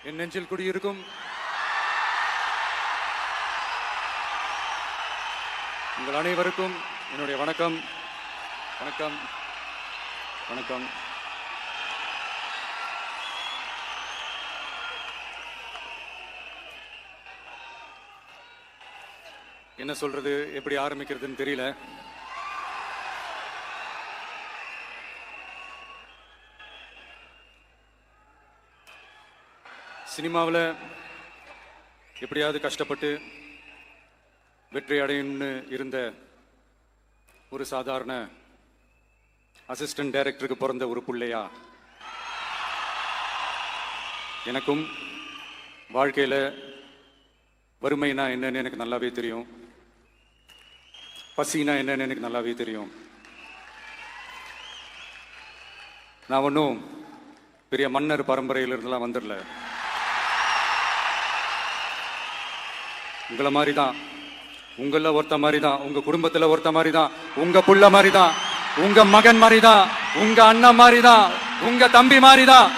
என் நெஞ்சில் குடியிருக்கும் உங்கள் அனைவருக்கும் என்னுடைய வணக்கம். வணக்கம் வணக்கம். என்ன சொல்றது, எப்படி ஆரம்பிக்கிறதுன்னு தெரியல. சினிமாவில் எப்படியாவது கஷ்டப்பட்டு வெற்றி அடையணும்னு இருந்த ஒரு சாதாரண அசிஸ்டன்ட் டைரக்டருக்கு பிறந்த ஒரு பிள்ளையா, எனக்கும் வாழ்க்கையில் வறுமைனா என்னன்னு எனக்கு நல்லாவே தெரியும், பசினா என்னன்னு எனக்கு நல்லாவே தெரியும். நான் ஒன்றும் பெரிய மன்னர் பரம்பரையிலிருந்துலாம் வந்துடல. உங்களை மாதிரி தான், உங்கள ஒருத்த மாதிரி தான், உங்க குடும்பத்துல ஒருத்த மாதிரி தான், உங்க புள்ள மாதிரி தான், உங்க மகன் மாதிரி தான், உங்க அண்ணன் மாதிரி தான், உங்க தம்பி மாதிரி தான்.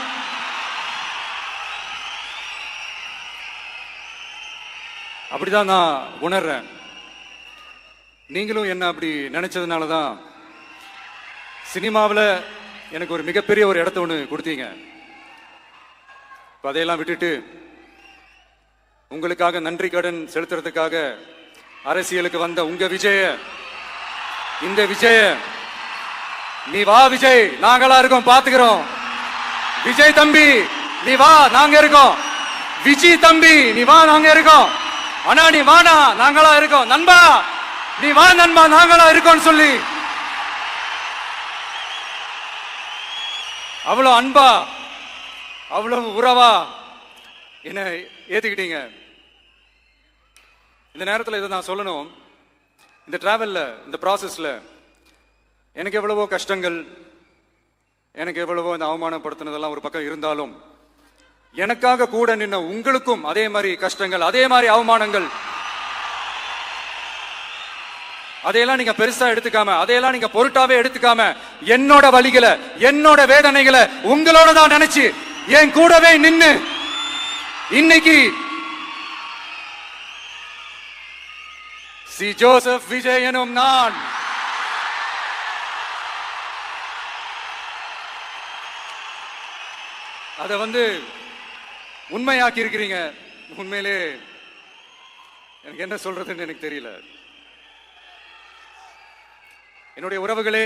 அப்படிதான் நான் உணர்றேன். நீங்களும் என்ன அப்படி நினைச்சதுனால தான் சினிமாவில் எனக்கு ஒரு மிகப்பெரிய ஒரு இடத்த ஒன்று கொடுத்தீங்க. அதையெல்லாம் விட்டுட்டு உங்களுக்காக நன்றி கடன் செலுத்துறதுக்காக அரசியலுக்கு வந்த உங்க விஜய, இந்த விஜய, நீ வா விஜய், நாங்களா இருக்கோம், பாத்துக்கிறோம். விஜய் தம்பி நீ வா, நாங்க இருக்கோம். விஜய் தம்பி நீ வா, நாங்க இருக்கோம். அண்ணா நீ வாடா, நாங்களா இருக்கோம். நண்பா நீ வா நண்பா, நாங்களா இருக்கோம் சொல்லி அவ்வளவு அன்பா, அவ்வளவு உறவா என்ன ஏத்துக்கிட்டீங்க. இந்த நேரத்தில் இதை நான் சொல்லணும். இந்த டிராவல்ல, இந்த ப்ராசஸ்ல எனக்கு எவ்வளவோ கஷ்டங்கள், எனக்கு எவ்வளவோ இந்த அவமானப்படுத்தினதெல்லாம் ஒரு பக்கம் இருந்தாலும், எனக்காக கூட நின்ன உங்களுக்கும் அதே மாதிரி கஷ்டங்கள், அதே மாதிரி அவமானங்கள், அதையெல்லாம் நீங்க பெருசா எடுத்துக்காம, அதையெல்லாம் நீங்க பொருட்டாவே எடுத்துக்காம, என்னோட வலிகளை, என்னோட வேதனைகளை உங்களோட தான் நினைச்சு என் கூடவே நின்னு இன்னைக்கு சி ஜோசப் விஜய் எனும் நான் அதை உண்மையாக்கி இருக்கிறீங்க. உண்மையிலே எனக்கு என்ன சொல்றதுன்னு எனக்கு தெரியல. என்னுடைய உறவுகளே,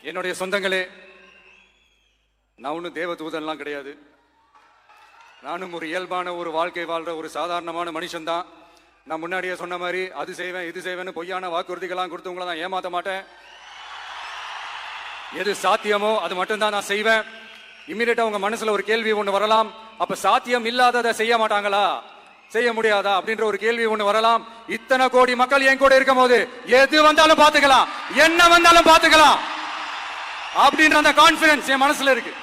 என்னுடைய சொந்தங்களே, நான் ஒன்றும் தேவ தூதன்லாம் கிடையாது. நானும் ஒரு இயல்பான ஒரு வாழ்க்கை வாழ்ற ஒரு சாதாரணமான மனுஷன்தான். நான் முன்னாடியே சொன்ன மாதிரி அது செய்வேன் இது செய்வேன்னு பொய்யான வாக்குறுதிகள்லாம் கொடுத்தவங்கள நான் ஏமாத்த மாட்டேன். எது சாத்தியமோ அது மட்டும்தான் நான் செய்வேன். இம்மிடியட்டா உங்க மனசுல ஒரு கேள்வி ஒண்ணு வரலாம், அப்ப சாத்தியம் இல்லாததை செய்ய மாட்டாங்களா, செய்ய முடியாதா அப்படின்ற ஒரு கேள்வி ஒண்ணு வரலாம். இத்தனை கோடி மக்கள் என் கூட இருக்கும் போது எது வந்தாலும் பாத்துக்கலாம், என்ன வந்தாலும் பாத்துக்கலாம் அப்படின்ற அந்த கான்பிடன்ஸ் என் மனசுல இருக்கு.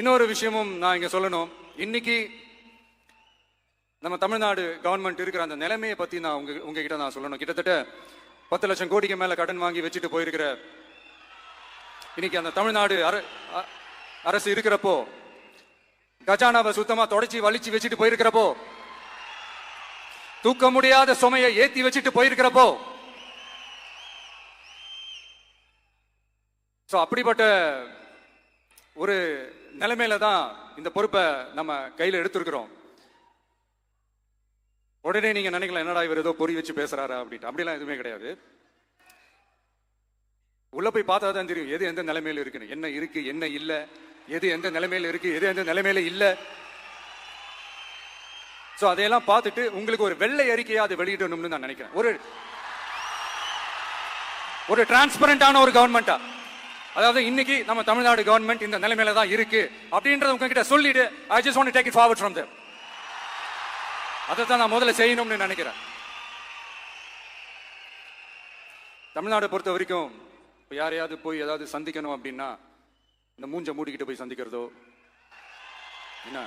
இன்னொரு விஷயமும் நான் இங்க சொல்லணும். இன்னைக்கு நம்ம தமிழ்நாடு கவர்மெண்ட் இருக்கிற அந்த நிலைமையை பத்தி நான் உங்ககிட்ட நான் சொல்லணும். கிட்டத்தட்ட 10 லட்சம் கோடிக்கு மேல கடன் வாங்கி வச்சுட்டு போயிருக்கிற இன்னைக்கு அந்த தமிழ்நாடு அரசு இருக்கிறப்போ, கஜானாவை சுத்தமா தொடச்சி வலிச்சு வச்சுட்டு போயிருக்கிறப்போ, தூக்க முடியாத சுமையை ஏத்தி வச்சுட்டு போயிருக்கிறப்போ, அப்படிப்பட்ட ஒரு நிலைமையில தான் இந்த பொறுப்பை நம்ம கையில எடுத்திருக்கிறோம். உடனே நீங்க நினைக்கலாம், என்னடா இவர் ஏதோ பொறி வச்சு பேசுறாரா அப்படின்ட்டு. அப்படிலாம் எதுவுமே கிடையாது. உள்ள போய் பார்த்தா தான் தெரியும் எது எந்த நிலைமையில இருக்குன்னு, என்ன இருக்கு என்ன இல்ல, எது எந்த நிலைமையில இருக்கு எது எந்த நிலைமையில இல்ல. சோ அதையெல்லாம் பார்த்துட்டு உங்களுக்கு ஒரு வெள்ளை அறிக்கையா அதை வெளியிடணும்னு நான் நினைக்கிறேன். ஒரு டிரான்ஸ்பரண்டான ஒரு கவர்மெண்டா, அதாவது இன்னைக்கு நம்ம தமிழ்நாடு கவர்மெண்ட் இந்த நிலைமையில தான் இருக்கு அப்படின்றத உங்ககிட்ட சொல்லிட்டு I just want to take it forward from there. அதை தான் நான் முதல்ல செய்யணும்னு நினைக்கிறேன். தமிழ்நாடு பொறுத்த வரைக்கும் இப்போ யாரையாவது போய் ஏதாவது சந்திக்கணும் அப்படின்னா இந்த மூஞ்ச மூடிக்கிட்டு போய் சந்திக்கிறதோ, என்ன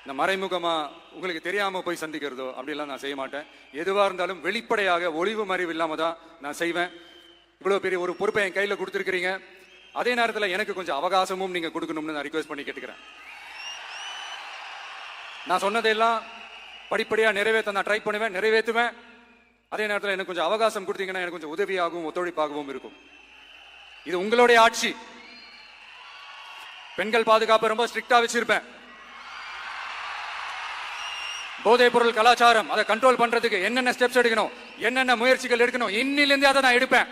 இந்த மறைமுகமா உங்களுக்கு தெரியாம போய் சந்திக்கிறதோ அப்படிலாம் நான் செய்ய மாட்டேன். எதுவா இருந்தாலும் வெளிப்படையாக ஒளிவு மறைவு இல்லாம தான் நான் செய்வேன். இவ்வளவு பெரிய ஒரு பொறுப்பை என் கையில கொடுத்துருக்கிறீங்க. அதே நேரத்தில் எனக்கு கொஞ்சம் அவகாசமும் நீங்க கொடுக்கணும்னு நான் ரிக்வெஸ்ட் பண்ணி கேட்டுக்கிறேன். நான் சொன்னதெல்லாம் படிப்படியா நிறைவேற்ற நான் ட்ரை பண்ணுவேன், நிறைவேற்றுவேன். அதே நேரத்தில் எனக்கு கொஞ்சம் அவகாசம் கொடுத்தீங்கன்னா எனக்கு கொஞ்சம் உதவியாகவும் ஒத்துழைப்பாகவும் இருக்கும். இது உங்களுடைய ஆட்சி. பெண்கள் பாதுகாப்பு ரொம்ப ஸ்ட்ரிக்டா வச்சிருப்பேன். போதைப் பொருள் கலாச்சாரம் அதை கண்ட்ரோல் பண்றதுக்கு என்னென்ன ஸ்டெப்ஸ் எடுக்கணும், என்னென்ன முயற்சிகள் எடுக்கணும், இன்னிலிருந்து அதை நான் எடுப்பேன்.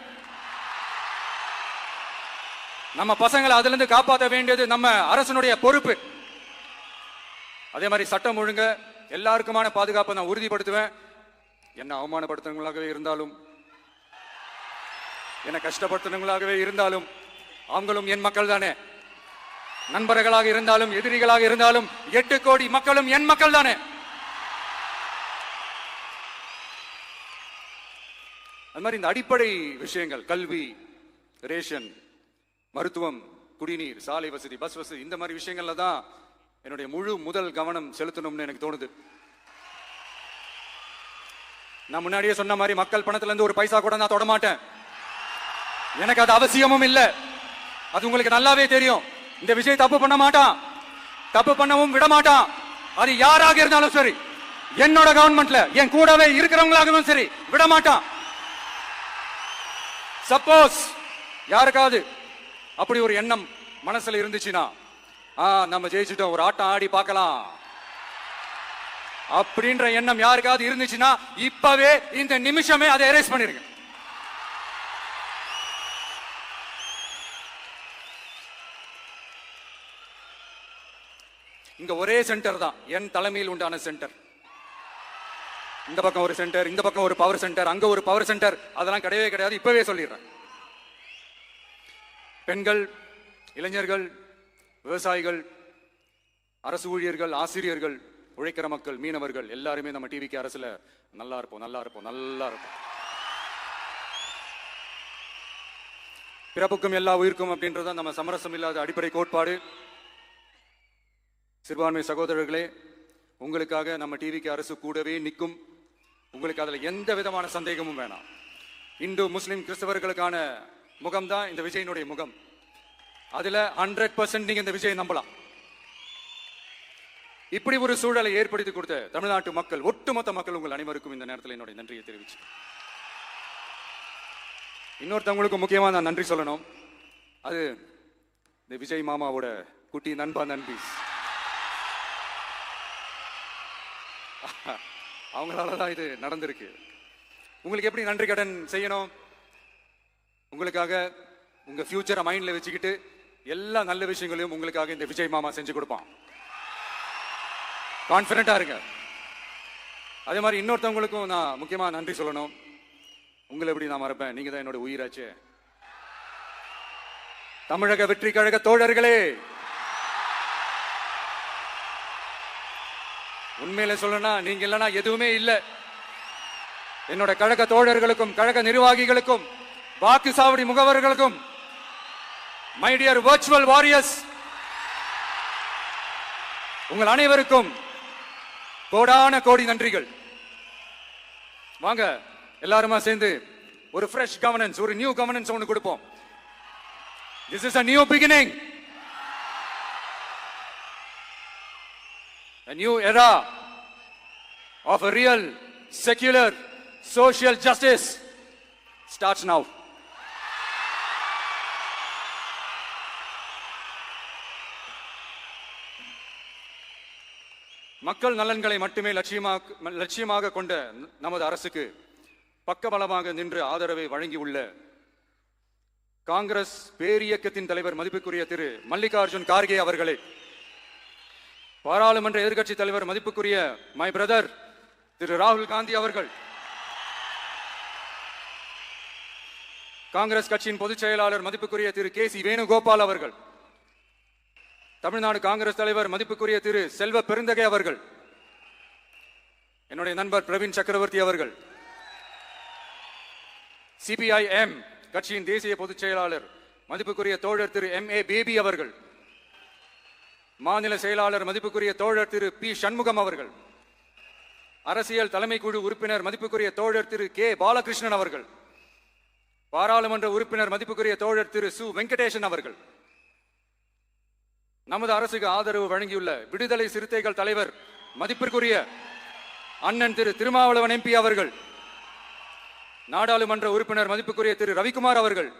நம்ம பசங்களை அதுல இருந்து காப்பாற்ற வேண்டியது நம்ம அரசனுடைய பொறுப்பு. அதே மாதிரி சட்டம் ஒழுங்கு எல்லாருக்குமான பாதுகாப்பை நான் உறுதிப்படுத்துவேன். என்ன அவமானப்படுத்துறவங்களாகவே இருந்தாலும், என்ன கஷ்டப்படுத்துறவங்களாகவே இருந்தாலும், அவங்களும் என் மக்கள் தானே. நண்பர்களாக இருந்தாலும் எதிரிகளாக இருந்தாலும் 8 கோடி மக்களும் என் மக்கள் தானே. அது மாதிரி இந்த அடிப்படை விஷயங்கள், கல்வி, ரேஷன், மருத்துவம், குடிநீர், சாலை வசதி, பஸ் வசதி, இந்த மாதிரி விஷயங்கள்ல தான் என்னுடைய முதல் கவனம் செலுத்தணும்னு எனக்கு தோணுது. நான் முன்னாடியே சொன்ன மாதிரி மக்கள் பணத்துல இருந்து ஒரு பைசா கூட நான் தொட மாட்டேன். எனக்கு அது அவசியமும் இல்லை. அது உங்களுக்கு நல்லாவே தெரியும். இந்த விஜய் தப்பு பண்ண மாட்டான், தப்பு பண்ணவும் விட மாட்டான். அது யாராக இருந்தாலும் சரி, என்னோட கவர்மெண்ட்ல என் கூடவே இருக்கிறவங்களாகவும் சரி, விட மாட்டான். சப்போஸ் யாருக்காவது அப்படி ஒரு எண்ணம் மனசுல இருந்துச்சுன்னா, நம்ம ஜெயிச்சுட்டோம், ஒரு ஆட்டம் ஆடி பார்க்கலாம் அப்படின்ற எண்ணம் யாருக்காவது இருந்துச்சுன்னா இப்பவே இந்த நிமிஷமே அதை எரேஸ் பண்ணிருங்க. இங்க ஒரே சென்டர் தான், என் தலைமையில் உண்டான சென்டர். இந்த பக்கம் ஒரு சென்டர், இந்த பக்கம் ஒரு பவர் சென்டர், அங்க ஒரு பவர் சென்டர், அதெல்லாம் கிடையவே கிடையாது. இப்பவே சொல்லிடுறேன். பெண்கள், இளைஞர்கள், விவசாயிகள், அரசு ஊழியர்கள், ஆசிரியர்கள், உழைக்கிற மக்கள், மீனவர்கள் எல்லாருமே நம்ம டிவிக்கு அரசுல நல்லா இருப்போம், நல்லா இருப்போம், நல்லா இருப்போம். பிறப்புக்கும் எல்லா உயிருக்கும் அப்படின்றத நம்ம சமரசம் இல்லாத அடிப்படை கோட்பாடு. சிறுபான்மை சகோதரர்களே, உங்களுக்காக நம்ம டிவிக்கு அரசு கூடவே நிற்கும். உங்களுக்கு அதுல எந்த விதமான சந்தேகமும் வேணாம். இந்து முஸ்லிம் கிறிஸ்தவர்களுக்கான முகம் தான் இந்த விஜயனுடைய முகம். அதுல 100% நீங்க இந்த விஜய் நம்பலாம். இப்படி ஒரு சூழலை ஏற்படுத்தி கொடுத்த தமிழ்நாட்டு மக்கள், ஒட்டுமொத்த மக்கள், உங்கள் அனைவருக்கும் இந்த நேரத்தில் என்னுடைய நன்றியை தெரிவிச்சு, இன்னொருத்தவங்களுக்கு முக்கியமா நான் நன்றி சொல்லணும். அது இந்த விஜய் மாமாவோட குட்டி நண்பா நண்பீஸ். அவங்களாலதான் இது நடந்திருக்கு. உங்களுக்கு எப்படி நன்றி கடன் செய்யணும்? உங்களுக்காக உங்க ஃபியூச்சரை மைண்ட்ல வச்சுக்கிட்டு எல்லா நல்ல விஷயங்களையும் உங்களுக்காக இந்த விஜய் மாமா செஞ்சு கொடுப்பான். கான்பிடண்டா இருங்க. அதே மாதிரி இன்னொருத்தவங்களுக்கும் நான் முக்கியமா நன்றி சொல்லணும். உங்களை எப்படி நான் மறப்பேன்? நீங்க தான் என்னோட உயிராச்சு. தமிழக வெற்றி கழக தோழர்களே, உண்மையில சொல்லணும்னா நீங்க இல்லைன்னா எதுவுமே இல்லை. என்னோட கழக தோழர்களுக்கும், கழக நிர்வாகிகளுக்கும், வாக்கு சாவடி முகவர்களுக்கும், மை டியர் வர்ச்சுவல் வாரியர்ஸ், உங்கள் அனைவருக்கும் கோடான கோடி நன்றிகள். வாங்க எல்லாருமா சேர்ந்து ஒரு ஃப்ரெஷ் கவர்னன்ஸ், ஒரு நியூ கவர்னன்ஸ் ஒன்று கொடுப்போம். This is a new beginning, a new era of a real secular social justice starts now. மக்கள் நலன்களை மட்டுமே லட்சியமாக கொண்ட நமது அரசுக்கு பக்கபலமாக நின்று ஆதரவை வழங்கியுள்ள காங்கிரஸ் பேரியக்கத்தின் தலைவர் மதிப்புக்குரிய திரு மல்லிகார்ஜுன் கார்கே அவர்களே, பாராளுமன்ற எதிர்க்கட்சி தலைவர் மதிப்புக்குரிய மை பிரதர் திரு ராகுல் காந்தி அவர்கள், காங்கிரஸ் கட்சியின் பொதுச் செயலாளர் மதிப்புக்குரிய திரு கே சி வேணுகோபால் அவர்கள், தமிழ்நாடு காங்கிரஸ் தலைவர் மதிப்புக்குரிய திரு செல்வ பெருந்தகை அவர்கள், என்னுடைய நண்பர் பிரவீன் சக்கரவர்த்தி அவர்கள், சிபிஐஎம் கட்சியின் தேசிய பொதுச் செயலாளர் மதிப்புக்குரிய தோழர் திரு MA பேபி அவர்கள், மாநில செயலாளர் மதிப்புக்குரிய தோழர் திரு P சண்முகம் அவர்கள், அரசியல் தலைமை குழு உறுப்பினர் மதிப்புக்குரிய தோழர் திரு K பாலகிருஷ்ணன் அவர்கள், பாராளுமன்ற உறுப்பினர் மதிப்புக்குரிய தோழர் திரு சு வெங்கடேசன் அவர்கள், நமது அரசுக்கு ஆதரவு வழங்கியுள்ள விடுதலை சிறுத்தைகள் தலைவர் மதிப்பிற்குரிய அண்ணன் திரு திருமாவளவன் எம்பி அவர்கள், நாடாளுமன்ற உறுப்பினர் மதிப்புக்குரிய திரு ரவிக்குமார் அவர்கள்,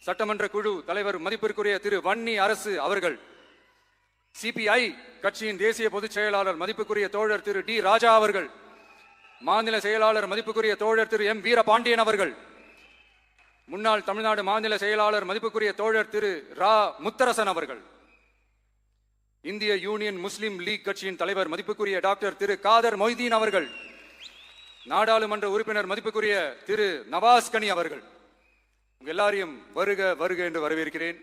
சட்டமன்ற குழு தலைவர் மதிப்பிற்குரிய திரு வன்னி அரசு அவர்கள், சிபிஐ கட்சியின் தேசிய பொதுச் செயலாளர் மதிப்புக்குரிய தோழர் திரு டி ராஜா அவர்கள், மாநில செயலாளர் மதிப்புக்குரிய தோழர் திரு எம் வீரபாண்டியன் அவர்கள், முன்னாள் தமிழ்நாடு மாநில செயலாளர் மதிப்புக்குரிய தோழர் திரு ரா முத்தரசன் அவர்கள், இந்திய யூனியன் முஸ்லிம் லீக் கட்சியின் தலைவர் மதிப்புக்குரிய டாக்டர் திரு காதர் மொய்தீன் அவர்கள், நாடாளுமன்ற உறுப்பினர் மதிப்புக்குரிய திரு நவாஸ் கனி அவர்கள், உங்க எல்லாரையும் வருக வருக என்று வரவேற்கிறேன்.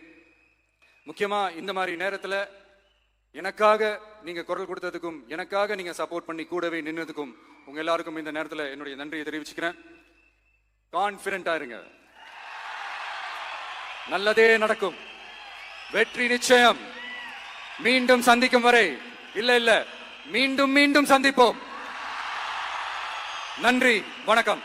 முக்கியமா இந்த மாதிரி நேரத்தில் எனக்காக நீங்க குரல் கொடுத்ததுக்கும் எனக்காக நீங்க சப்போர்ட் பண்ணி கூடவே நின்னதுக்கும் உங்க எல்லாருக்கும் இந்த நேரத்தில் என்னுடைய நன்றியை தெரிவிச்சுக்கிறேன். கான்பிடண்டா இருங்க, நல்லதே நடக்கும், வெற்றி நிச்சயம். மீண்டும் சந்திக்கும் வரை இல்ல மீண்டும் மீண்டும் சந்திப்போம். நன்றி, வணக்கம்.